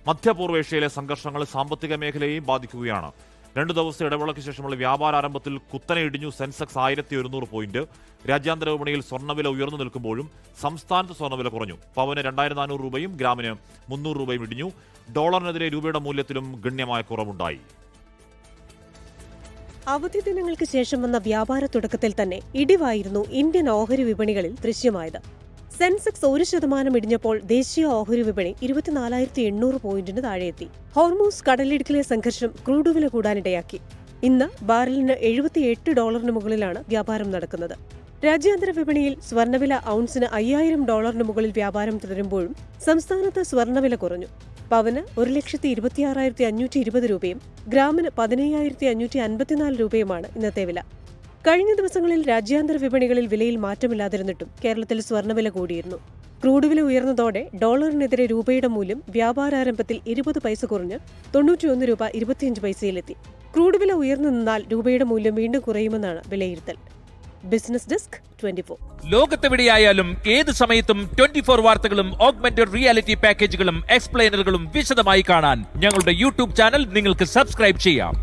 മധ്യപൂർവേഷ്യയിലെ സംഘർഷങ്ങൾ സാമ്പത്തിക മേഖലയെയും ബാധിക്കുകയാണ്. 2 ദിവസത്തെ ഇടവേളയ്ക്ക് ശേഷമുള്ള വ്യാപാരാരംഭത്തിൽ കുത്തനെ ഇടിഞ്ഞു സെൻസെക്സ് 1100 പോയിന്റ്. രാജ്യാന്തര വിപണിയിൽ സ്വർണ്ണവില ഉയർന്നു നിൽക്കുമ്പോഴും സംസ്ഥാനത്ത് സ്വർണ്ണവില കുറഞ്ഞു. പവന് 2400 രൂപയും ഗ്രാമിന് 300 രൂപയും ഇടിഞ്ഞു. ഡോളറിനെതിരെ രൂപയുടെ മൂല്യത്തിലും ഗണ്യമായ കുറവുണ്ടായി. അവധി ദിനങ്ങൾക്ക് ശേഷം വന്ന വ്യാപാര തുടക്കത്തിൽ തന്നെ ഇടിവായിരുന്നു ഇന്ത്യൻ ഓഹരി വിപണികളിൽ ദൃശ്യമായത്. സെൻസെക്സ് 1% ഇടിഞ്ഞപ്പോൾ ദേശീയ ഓഹരി വിപണി 24,800 പോയിന്റിന് താഴെയെത്തി. ഹോർമൂസ് കടലിടുക്കിലെ സംഘർഷം ക്രൂഡ് വില കൂടാനിടയാക്കി. ഇന്ന് ബാരലിന് $78 മുകളിലാണ് വ്യാപാരം നടക്കുന്നത്. രാജ്യാന്തര വിപണിയിൽ സ്വർണ്ണവില ഔൺസിന് $5000 മുകളിൽ വ്യാപാരം തുടരുമ്പോഴും സംസ്ഥാനത്ത് സ്വർണ്ണവില കുറഞ്ഞു. പവന് 1,26,520 രൂപയും ഗ്രാമിന് 15,554 രൂപയുമാണ് ഇന്നത്തെ വില. കഴിഞ്ഞ ദിവസങ്ങളിൽ രാജ്യാന്തര വിപണികളിൽ വിലയിൽ മാറ്റമില്ലാതിരുന്നിട്ടും കേരളത്തിൽ സ്വർണ്ണവില കൂടിയിരുന്നു. ക്രൂഡ് വില ഉയർന്നതോടെ ഡോളറിനെതിരെ രൂപയുടെ മൂല്യം വ്യാപാരാരംഭത്തിൽ 20 പൈസ കുറഞ്ഞ് 91 രൂപ 25 പൈസയിലെത്തി. ക്രൂഡ് വില ഉയർന്നു നിന്നാൽ രൂപയുടെ മൂല്യം വീണ്ടും കുറയുമെന്നാണ് വിലയിരുത്തൽ. Business desk 24. ലോകത്തെവിടെയായാലും ഏത് സമയത്തും 24 വാർത്തകളും ഓഗ്മെന്റഡ് റിയാലിറ്റി പാക്കേജുകളും എക്സ്പ്ലെയിനറുകളും വിശദമായി കാണാൻ ഞങ്ങളുടെ യൂട്യൂബ് ചാനൽ നിങ്ങൾക്ക് സബ്സ്ക്രൈബ് ചെയ്യാം.